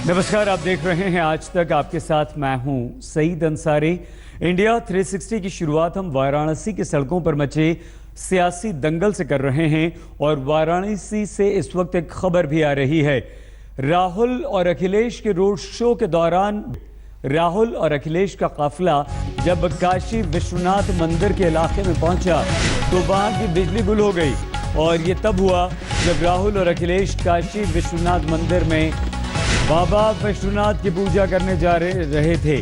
नमस्कार, आप देख रहे हैं आज तक। आपके साथ मैं हूं सईद अंसारी। इंडिया 360 की शुरुआत हम वाराणसी की सड़कों पर मचे सियासी दंगल से कर रहे हैं और वाराणसी से इस वक्त एक खबर भी आ रही है। राहुल और अखिलेश के रोड शो के दौरान राहुल और अखिलेश का काफिला जब काशी विश्वनाथ मंदिर के इलाके में पहुंचा तो वहां की बिजली गुल हो गई। और ये तब हुआ जब राहुल और अखिलेश काशी विश्वनाथ मंदिर में बाबा विश्वनाथ की पूजा करने जा रहे थे।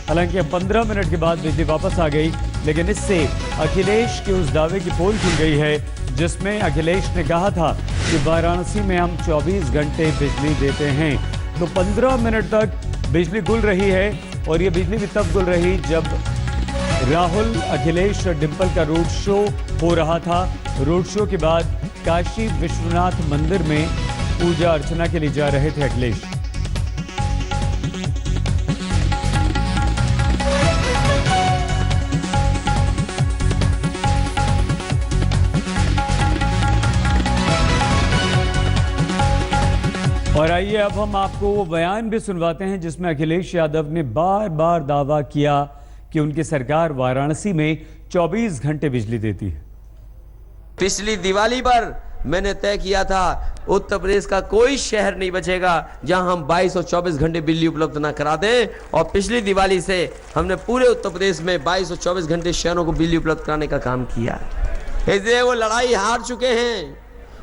हालांकि 15 मिनट के बाद बिजली वापस आ गई, लेकिन इससे अखिलेश के उस दावे की पोल खुल गई है जिसमें अखिलेश ने कहा था कि वाराणसी में हम 24 घंटे बिजली देते हैं। तो 15 मिनट तक बिजली गुल रही है और ये बिजली भी तब गुल रही जब राहुल, अखिलेश और डिंपल का रोड शो हो रहा था। रोड शो के बाद काशी विश्वनाथ मंदिर में पूजा अर्चना के लिए जा रहे थे अखिलेश। और आइए अब हम आपको वो बयान भी सुनवाते हैं जिसमें अखिलेश यादव ने बार बार दावा किया कि उनकी सरकार वाराणसी में 24 घंटे बिजली देती है। पिछली दिवाली पर मैंने तय किया था उत्तर प्रदेश का कोई शहर नहीं बचेगा जहां हम 22 और 24 घंटे बिजली उपलब्ध ना करा दें। और पिछली दिवाली से हमने पूरे उत्तर प्रदेश में 22 और 24 घंटे शहरों को बिजली उपलब्ध कराने का काम किया है। इसलिए वो लड़ाई हार चुके हैं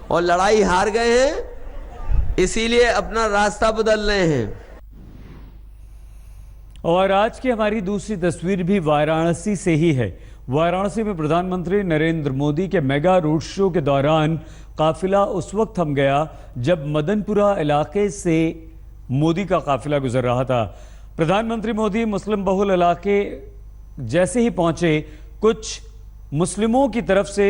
और लड़ाई हार गए हैं, इसीलिए अपना रास्ता बदल रहे हैं। और आज की हमारी दूसरी तस्वीर भी वाराणसी से ही है। वाराणसी में प्रधानमंत्री नरेंद्र मोदी के मेगा रोड शो के दौरान काफिला उस वक्त थम गया जब मदनपुरा इलाके से मोदी का काफिला गुजर रहा था। प्रधानमंत्री मोदी मुस्लिम बहुल इलाके जैसे ही पहुंचे, कुछ मुस्लिमों की तरफ से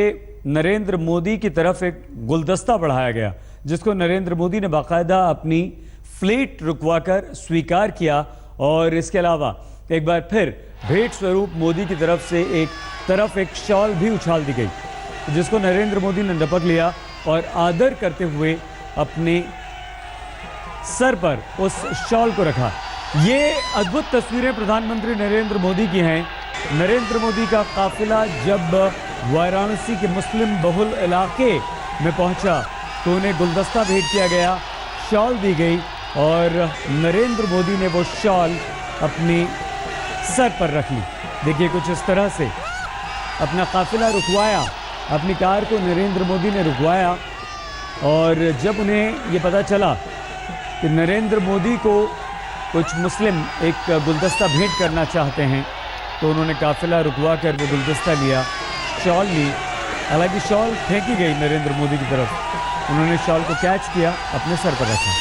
नरेंद्र मोदी की तरफ एक गुलदस्ता बढ़ाया गया जिसको नरेंद्र मोदी ने बाकायदा अपनी फ्लीट रुकवाकर स्वीकार किया। और इसके अलावा एक बार फिर भेंट स्वरूप मोदी की तरफ से एक शॉल भी उछाल दी गई जिसको नरेंद्र मोदी ने लपक लिया और आदर करते हुए अपने सर पर उस शॉल को रखा। ये अद्भुत तस्वीरें प्रधानमंत्री नरेंद्र मोदी की हैं। नरेंद्र मोदी का काफिला जब वाराणसी के मुस्लिम बहुल इलाके में पहुंचा तो उन्हें गुलदस्ता भेंट किया गया, शॉल दी गई और नरेंद्र मोदी ने वो शॉल अपने सर पर रख ली। देखिए, कुछ इस तरह से अपना काफिला रुकवाया, अपनी कार को नरेंद्र मोदी ने रुकवाया। और जब उन्हें ये पता चला कि नरेंद्र मोदी को कुछ मुस्लिम एक गुलदस्ता भेंट करना चाहते हैं तो उन्होंने काफिला रुकवा कर वो गुलदस्ता लिया, शॉल ली। हालांकि शॉल फेंकी गई नरेंद्र मोदी की तरफ, उन्होंने शॉल को कैच किया, अपने सर पर रखा।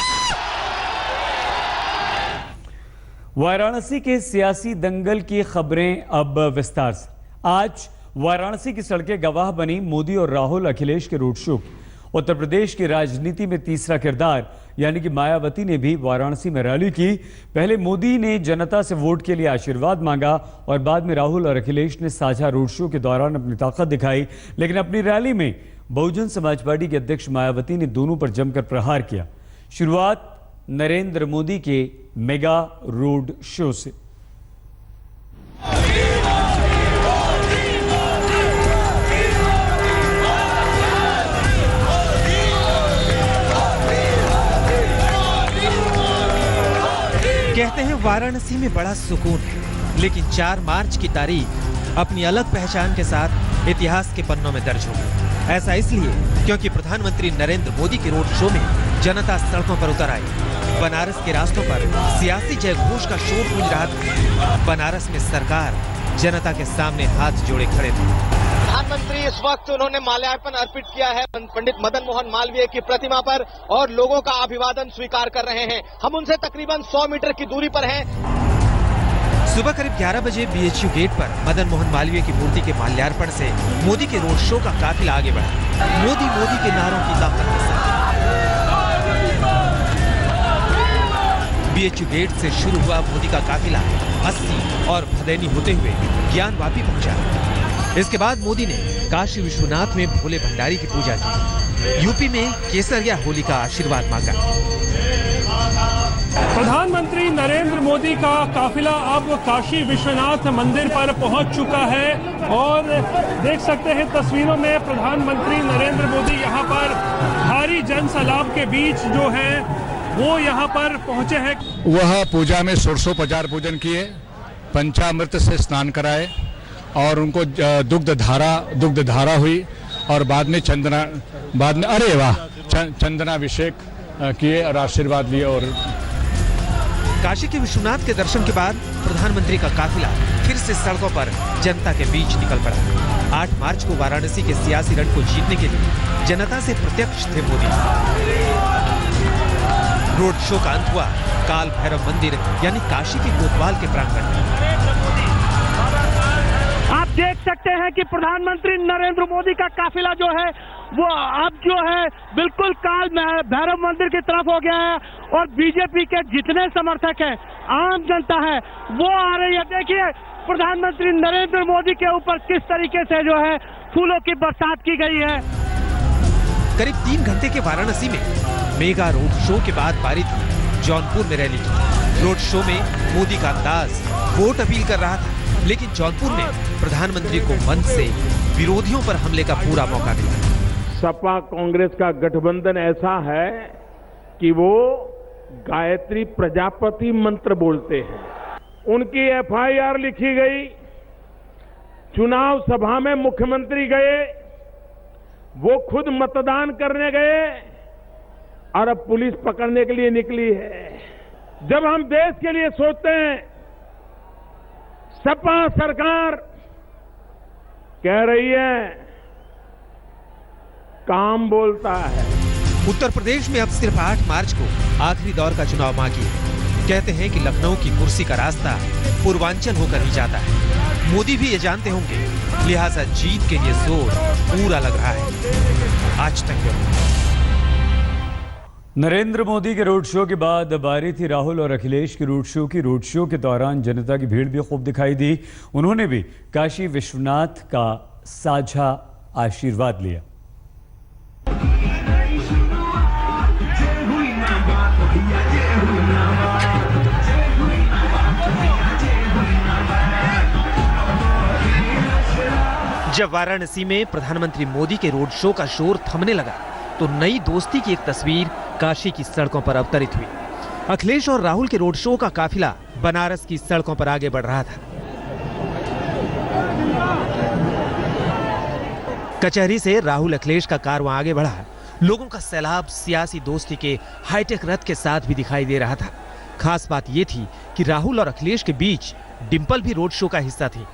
वाराणसी के सियासी दंगल की खबरें अब विस्तार से। आज वाराणसी की सड़कें गवाह बनी मोदी और राहुल अखिलेश के रोड शो। उत्तर प्रदेश की राजनीति में तीसरा किरदार यानी कि मायावती ने भी वाराणसी में रैली की। पहले मोदी ने जनता से वोट के लिए आशीर्वाद मांगा और बाद में राहुल और अखिलेश ने साझा रोड शो के दौरान अपनी ताकत दिखाई। लेकिन अपनी रैली में बहुजन समाज पार्टी के अध्यक्ष मायावती ने दोनों पर जमकर प्रहार किया। शुरुआत नरेंद्र मोदी के मेगा रोड शो से। कहते हैं वाराणसी में बड़ा सुकून है, लेकिन 4 मार्च की तारीख अपनी अलग पहचान के साथ इतिहास के पन्नों में दर्ज होगी। ऐसा इसलिए क्योंकि प्रधानमंत्री नरेंद्र मोदी के रोड शो में जनता सड़कों पर उतर आई। बनारस के रास्तों पर सियासी जयघोष का शोर गूंज रहा था। बनारस में सरकार जनता के सामने हाथ जोड़े खड़े थे। प्रधानमंत्री इस वक्त उन्होंने माल्यार्पण अर्पित किया है पंडित मदन मोहन मालवीय की प्रतिमा पर और लोगों का अभिवादन स्वीकार कर रहे हैं। हम उनसे तकरीबन 100 मीटर की दूरी पर हैं। सुबह करीब 11 बजे BHU गेट पर मदन मोहन मालवीय की मूर्ति के माल्यार्पण से मोदी के रोड शो का काफिला आगे बढ़ा। मोदी मोदी के नारों की ताकत के साथ BHU गेट से शुरू हुआ मोदी का काफिला 80 और भदैनी होते हुए ज्ञानवापी पहुंचा। इसके बाद मोदी ने काशी विश्वनाथ में भोले भंडारी की पूजा की। यूपी में केसर या होली का आशीर्वाद मांगा। प्रधानमंत्री मोदी का काफिला अब काशी विश्वनाथ मंदिर पर पहुंच चुका है और देख सकते हैं तस्वीरों में प्रधानमंत्री नरेंद्र मोदी यहां पर भारी जनसैलाब के बीच जो है वो यहां पर पहुंचे हैं। वह पूजा में षोडशोपचार पूजन किए, पंचामृत से स्नान कराए और उनको दुग्ध धारा हुई और बाद में चंदनाभिषेक किए और आशीर्वाद लिए। और काशी के विश्वनाथ के दर्शन के बाद प्रधानमंत्री का काफिला फिर से सड़कों पर जनता के बीच निकल पड़ा। 8 मार्च को वाराणसी के सियासी रण को जीतने के लिए जनता से प्रत्यक्ष थे मोदी। रोड शो का अंत हुआ काल भैरव मंदिर यानी काशी के कोतवाल के प्रांगण में। आप देख सकते हैं कि प्रधानमंत्री नरेंद्र मोदी का काफिला जो है वो अब जो है बिल्कुल काल भैरव मंदिर की तरफ हो गया है और बीजेपी के जितने समर्थक हैं, आम जनता है, वो आ रही है। देखिए प्रधानमंत्री नरेंद्र मोदी के ऊपर किस तरीके से जो है फूलों की बरसात की गई है। करीब 3 घंटे के वाराणसी में मेगा रोड शो के बाद बारी थी जौनपुर में रैली की। रोड शो में मोदी का अंदाज वोट अपील कर रहा था, लेकिन जौनपुर में प्रधानमंत्री को मंच से विरोधियों पर हमले का पूरा मौका मिला। सपा कांग्रेस का गठबंधन ऐसा है कि वो गायत्री प्रजापति मंत्र बोलते हैं। उनकी एफआईआर लिखी गई, चुनाव सभा में मुख्यमंत्री गए, वो खुद मतदान करने गए और अब पुलिस पकड़ने के लिए निकली है। जब हम देश के लिए सोचते हैं, सपा सरकार कह रही है काम बोलता है। उत्तर प्रदेश में अब सिर्फ 8 मार्च को आखिरी दौर का चुनाव बाकी है। कहते हैं कि लखनऊ की कुर्सी का रास्ता पूर्वांचल होकर ही जाता है। मोदी भी ये जानते होंगे, लिहाजा जीत के लिए जोर पूरा लग रहा है। आज तक नरेंद्र मोदी के रोड शो के बाद बारी थी राहुल और अखिलेश की रोड शो की। रोड शो के दौरान जनता की भीड़ भी खूब दिखाई दी। उन्होंने भी काशी विश्वनाथ का साझा आशीर्वाद लिया। जब वाराणसी में प्रधानमंत्री मोदी के रोड शो का शोर थमने लगा तो नई दोस्ती की एक तस्वीर काशी की सड़कों पर अवतरित हुई। अखिलेश और राहुल के रोड शो का काफिला बनारस की सड़कों पर आगे बढ़ रहा था। कचहरी से राहुल अखिलेश का कारवां आगे बढ़ा। लोगों का सैलाब सियासी दोस्ती के हाईटेक रथ के साथ भी दिखाई दे रहा था। खास बात यह थी कि राहुल और अखिलेश के बीच डिंपल भी रोड शो का हिस्सा थी।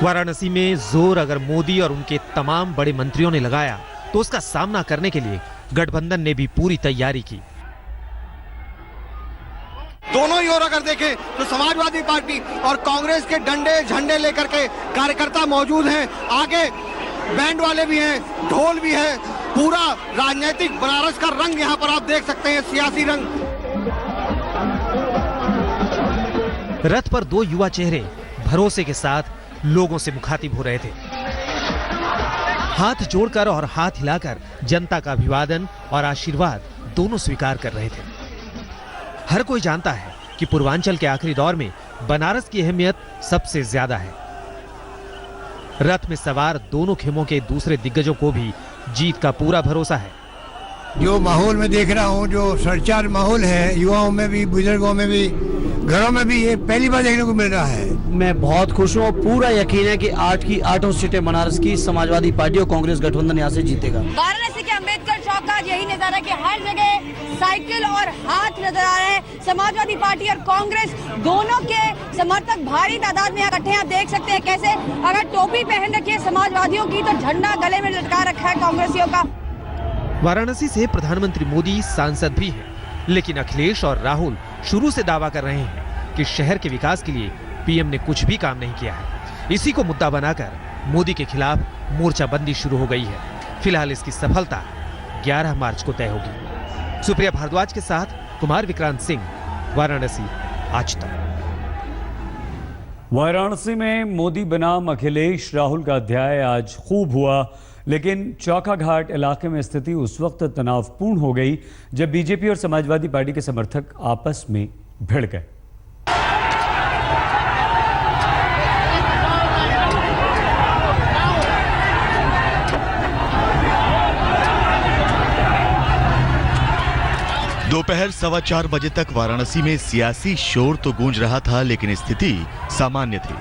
वाराणसी में जोर अगर मोदी और उनके तमाम बड़े मंत्रियों ने लगाया तो उसका सामना करने के लिए गठबंधन ने भी पूरी तैयारी की। दोनों ही ओर अगर देखें तो समाजवादी पार्टी और कांग्रेस के डंडे झंडे लेकर के कार्यकर्ता मौजूद हैं। आगे बैंड वाले भी हैं, ढोल भी है। पूरा राजनीतिक बनारस का रंग यहाँ पर आप देख सकते हैं, सियासी रंग। रथ पर 2 युवा चेहरे भरोसे के साथ लोगों से मुखातिब हो रहे थे। हाथ जोड़कर और हाथ हिलाकर जनता का अभिवादन और आशीर्वाद दोनों स्वीकार कर रहे थे। हर कोई जानता है कि पूर्वांचल के आखिरी दौर में बनारस की अहमियत सबसे ज्यादा है। रथ में सवार दोनों खेमों के दूसरे दिग्गजों को भी जीत का पूरा भरोसा है। जो माहौल में देख रहा हूँ, जो सरचार माहौल है, युवाओं में भी, बुजुर्गों में भी, घरों में भी, ये पहली बार देखने को मिल रहा है। मैं बहुत खुश हूँ और पूरा यकीन है कि 8 की 8 सीटें बनारस की समाजवादी पार्टी और कांग्रेस गठबंधन यहाँ से जीतेगा। वाराणसी के अम्बेडकर चौक का यही नजारा कि हर जगह साइकिल और हाथ नजर आ रहे हैं। समाजवादी पार्टी और कांग्रेस दोनों के समर्थक भारी तादाद में इकट्ठे हैं। आप देख सकते हैं कैसे अगर टोपी पहन रखी है समाजवादियों की तो झंडा गले में लटका रखा है कांग्रेसियों का। वाराणसी से प्रधानमंत्री मोदी सांसद भी हैं, लेकिन अखिलेश और राहुल शुरू से दावा कर रहे हैं कि शहर के विकास के लिए पीएम ने कुछ भी काम नहीं किया है। इसी को मुद्दा बनाकर मोदी के खिलाफ मोर्चाबंदी शुरू हो गई है। फिलहाल इसकी सफलता 11 मार्च को तय होगी। सुप्रिया भारद्वाज के साथ कुमार विक्रांत सिंह, वाराणसी, आज तक। वाराणसी में मोदी बनाम अखिलेश राहुल का अध्याय आज खूब हुआ। लेकिन चौका घाट इलाके में स्थिति उस वक्त तनावपूर्ण हो गई जब बीजेपी और समाजवादी पार्टी के समर्थक आपस में भिड़ गए। दोपहर 4:15 बजे तक वाराणसी में सियासी शोर तो गूंज रहा था, लेकिन स्थिति सामान्य थी।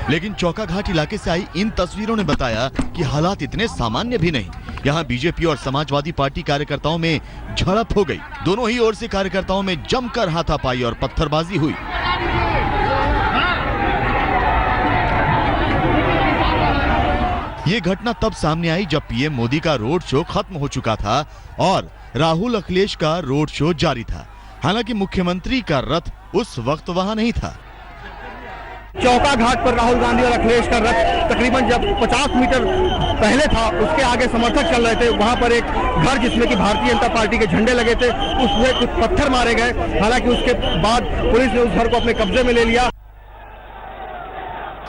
लेकिन चौका घाट इलाके से आई इन तस्वीरों ने बताया कि हालात इतने सामान्य भी नहीं। यहाँ बीजेपी और समाजवादी पार्टी कार्यकर्ताओं में झड़प हो गई। दोनों ही ओर से कार्यकर्ताओं में जमकर हाथापाई और पत्थरबाजी हुई। ये घटना तब सामने आई जब पीएम मोदी का रोड शो खत्म हो चुका था और राहुल अखिलेश का रोड शो जारी था। हालांकि मुख्यमंत्री का रथ उस वक्त वहां नहीं था। चौका घाट पर राहुल गांधी और अखिलेश का रथ तकरीबन जब 50 मीटर पहले था, उसके आगे समर्थक चल रहे थे। वहां पर एक घर जिसमें कि भारतीय जनता पार्टी के झंडे लगे थे, उसमें कुछ पत्थर मारे गए। हालांकि उसके बाद पुलिस ने उस घर को अपने कब्जे में ले लिया।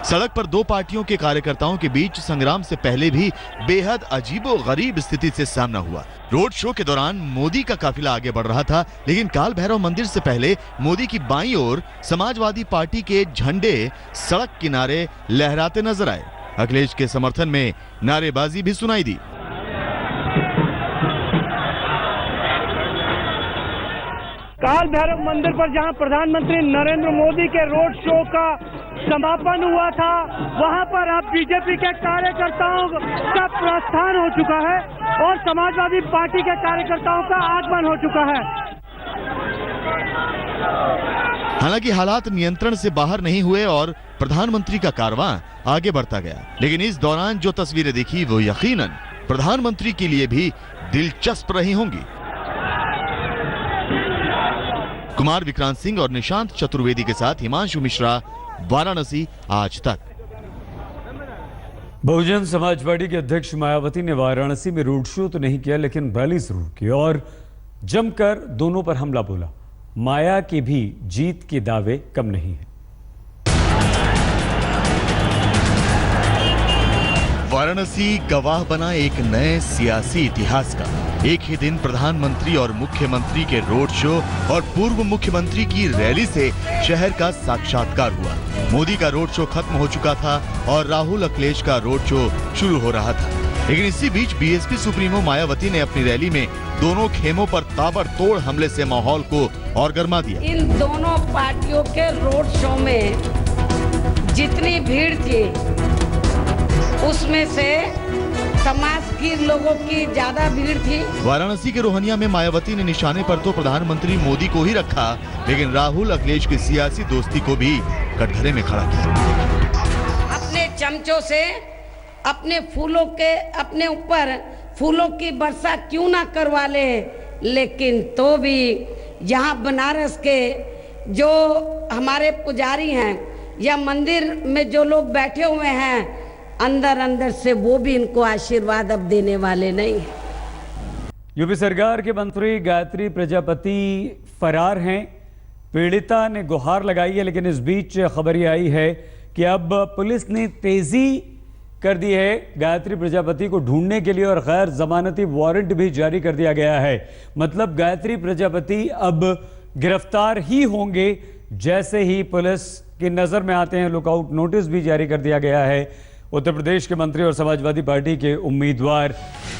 सड़क पर दो पार्टियों के कार्यकर्ताओं के बीच संग्राम से पहले भी बेहद अजीबोगरीब स्थिति से सामना हुआ। रोड शो के दौरान मोदी का काफिला आगे बढ़ रहा था, लेकिन काल भैरव मंदिर से पहले मोदी की बाईं ओर समाजवादी पार्टी के झंडे सड़क किनारे लहराते नजर आए। अखिलेश के समर्थन में नारेबाजी भी सुनाई दी। काल भैरव मंदिर पर जहां प्रधानमंत्री नरेंद्र मोदी के रोड शो का समापन हुआ था, वहां पर अब बीजेपी के कार्यकर्ताओं का प्रस्थान हो चुका है और समाजवादी पार्टी के कार्यकर्ताओं का आगमन हो चुका है। हालांकि हालात नियंत्रण से बाहर नहीं हुए और प्रधानमंत्री का कारवां आगे बढ़ता गया। लेकिन इस दौरान जो तस्वीरें दिखी वो यकीनन प्रधानमंत्री के लिए भी दिलचस्प रही होंगी। कुमार विक्रांत सिंह और निशांत चतुर्वेदी के साथ हिमांशु मिश्रा, वाराणसी आज तक। बहुजन समाज पार्टी के अध्यक्ष मायावती ने वाराणसी में रोड शो तो नहीं किया, लेकिन रैली जरूर की और जमकर दोनों पर हमला बोला। माया के भी जीत के दावे कम नहीं है। वाराणसी गवाह बना एक नए सियासी इतिहास का। एक ही दिन प्रधानमंत्री और मुख्यमंत्री के रोड शो और पूर्व मुख्यमंत्री की रैली से शहर का साक्षात्कार हुआ। मोदी का रोड शो खत्म हो चुका था और राहुल अखिलेश का रोड शो शुरू हो रहा था। लेकिन इसी बीच बीएसपी सुप्रीमो मायावती ने अपनी रैली में दोनों खेमों पर ताबड़तोड़ हमले से माहौल को और गर्मा दिया। इन दोनों पार्टियों के रोड शो में जितनी भीड़ थी, उसमें से समाज के लोगों की ज्यादा भीड़ थी। वाराणसी के रोहनिया में मायावती ने निशाने पर तो प्रधानमंत्री मोदी को ही रखा, लेकिन राहुल अखिलेश की सियासी दोस्ती को भी कटघरे में खड़ा किया। अपने चमचों से अपने ऊपर फूलों की वर्षा क्यों ना करवा ले, लेकिन तो भी यहाँ बनारस के जो हमारे पुजारी हैं या मंदिर में जो लोग बैठे हुए हैं, अंदर अंदर से वो भी इनको आशीर्वाद अब देने वाले नहीं है। यूपी सरकार के मंत्री गायत्री प्रजापति फरार हैं। पीड़िता ने गुहार लगाई है, लेकिन इस बीच खबर ये आई है कि अब पुलिस ने तेजी कर दी है गायत्री प्रजापति को ढूंढने के लिए और गैर जमानती वारंट भी जारी कर दिया गया है। मतलब गायत्री प्रजापति अब गिरफ्तार ही होंगे जैसे ही पुलिस की नजर में आते हैं। लुकआउट नोटिस भी जारी कर दिया गया है। उत्तर प्रदेश के मंत्री और समाजवादी पार्टी के उम्मीदवार,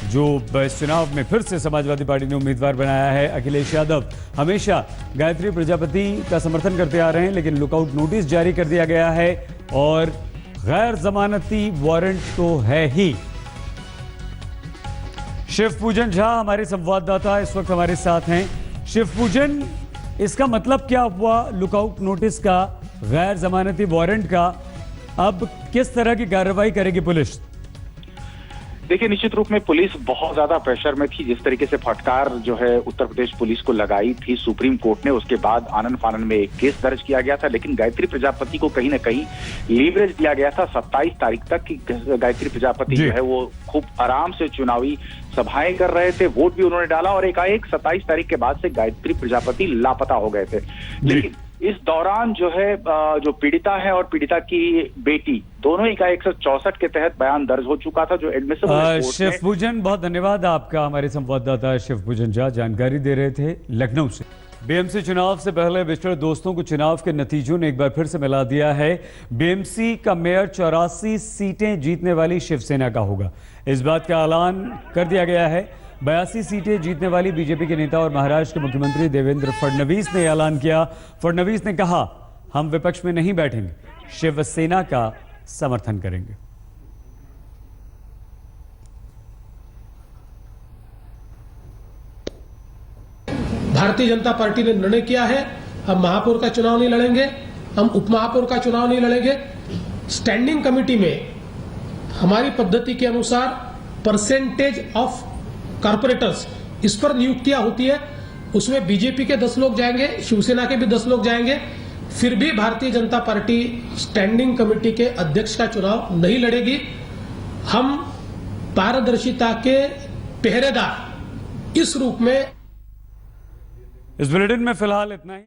जो इस चुनाव में फिर से समाजवादी पार्टी ने उम्मीदवार बनाया है, अखिलेश यादव, हमेशा गायत्री प्रजापति का समर्थन करते आ रहे हैं, लेकिन लुकआउट नोटिस जारी कर दिया गया है और गैर जमानती वारंट तो है ही। शिव पूजन झा हमारे संवाददाता इस वक्त हमारे साथ हैं। शिव पूजन, इसका मतलब क्या हुआ लुकआउट नोटिस का, गैर जमानती वारंट का? अब किस तरह की कार्रवाई करेगी पुलिस? देखिए, निश्चित रूप में पुलिस बहुत ज्यादा प्रेशर में थी। जिस तरीके से फटकार जो है उत्तर प्रदेश पुलिस को लगाई थी सुप्रीम कोर्ट ने, उसके बाद आनन फानन में एक केस दर्ज किया गया था। लेकिन गायत्री प्रजापति को कहीं ना कहीं लीवरेज दिया गया था 27 तारीख तक कि गायत्री प्रजापति जो है वो खूब आराम से चुनावी सभाएं कर रहे थे, वोट भी उन्होंने डाला और एकाएक 27 तारीख के बाद से गायत्री प्रजापति लापता हो गए थे। लेकिन इस दौरान जो है जो पीड़िता है और पीड़िता की बेटी दोनों ही का 164 के तहत बयान दर्ज हो चुका था जो एडमिसिबल शिव पूजन, बहुत धन्यवाद आपका। हमारे संवाददाता शिव पूजन झा जानकारी दे रहे थे लखनऊ से। बीएमसी चुनाव से पहले विस्तर दोस्तों को चुनाव के नतीजों ने एक बार फिर से मिला दिया है। बीएमसी का मेयर 84 सीटें जीतने वाली शिवसेना का होगा, इस बात का ऐलान कर दिया गया है। 82 सीटें जीतने वाली बीजेपी के नेता और महाराष्ट्र के मुख्यमंत्री देवेंद्र फडणवीस ने ऐलान किया। फडणवीस ने कहा, हम विपक्ष में नहीं बैठेंगे, शिवसेना का समर्थन करेंगे। भारतीय जनता पार्टी ने निर्णय किया है, हम महापौर का चुनाव नहीं लड़ेंगे, हम उपमहापौर का चुनाव नहीं लड़ेंगे। स्टैंडिंग कमेटी में हमारी पद्धति के अनुसार परसेंटेज ऑफ कारपोरेटर्स इस पर नियुक्तियां होती है, उसमें बीजेपी के 10 लोग जाएंगे, शिवसेना के भी 10 लोग जाएंगे। फिर भी Bharatiya Janata party standing committee के अध्यक्ष का चुनाव नहीं लड़ेगी। हम पारदर्शिता के पहरेदार इस रूप में। इस बुलेटिन में फिलहाल इतना ही।